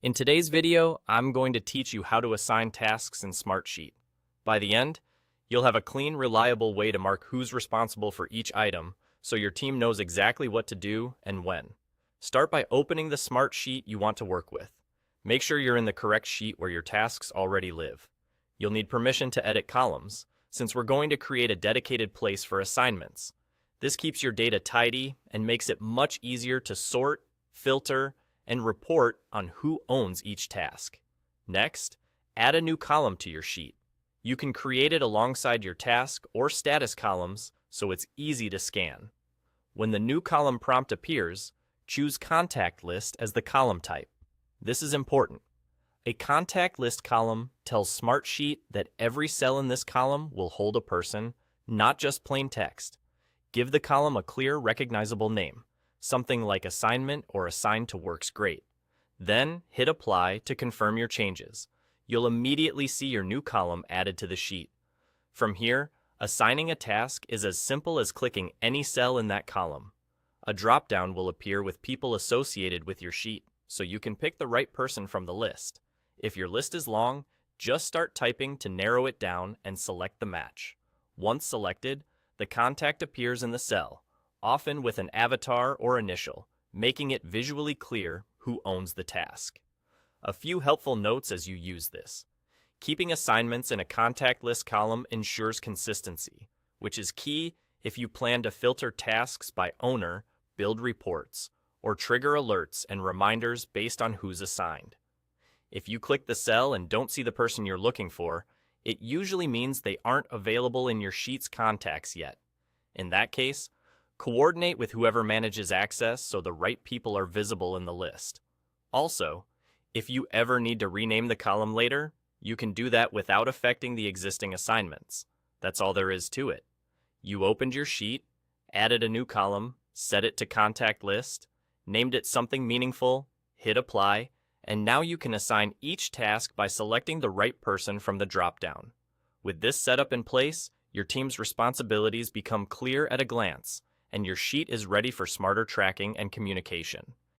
In today's video, I'm going to teach you how to assign tasks in Smartsheet. By the end, you'll have a clean, reliable way to mark who's responsible for each item so your team knows exactly what to do and when. Start by opening the Smartsheet you want to work with. Make sure you're in the correct sheet where your tasks already live. You'll need permission to edit columns, since we're going to create a dedicated place for assignments. This keeps your data tidy and makes it much easier to sort, filter, and report on who owns each task. Next, add a new column to your sheet. You can create it alongside your task or status columns so it's easy to scan. When the new column prompt appears, choose Contact List as the column type. This is important. A contact list column tells Smartsheet that every cell in this column will hold a person, not just plain text. Give the column a clear, recognizable name. Something like assignment or assigned to works great. Then hit apply to confirm your changes. You'll immediately see your new column added to the sheet. From here, assigning a task is as simple as clicking any cell in that column. A drop-down will appear with people associated with your sheet, so you can pick the right person from the list. If your list is long, just start typing to narrow it down and select the match. Once selected, the contact appears in the cell, often with an avatar or initial, making it visually clear who owns the task. A few helpful notes as you use this. Keeping assignments in a contact list column ensures consistency, which is key if you plan to filter tasks by owner, build reports, or trigger alerts and reminders based on who's assigned. If you click the cell and don't see the person you're looking for, it usually means they aren't available in your sheet's contacts yet. In that case, coordinate with whoever manages access so the right people are visible in the list. Also, if you ever need to rename the column later, you can do that without affecting the existing assignments. That's all there is to it. You opened your sheet, added a new column, set it to contact list, named it something meaningful, hit apply, and now you can assign each task by selecting the right person from the drop-down. With this setup in place, your team's responsibilities become clear at a glance, and your sheet is ready for smarter tracking and communication.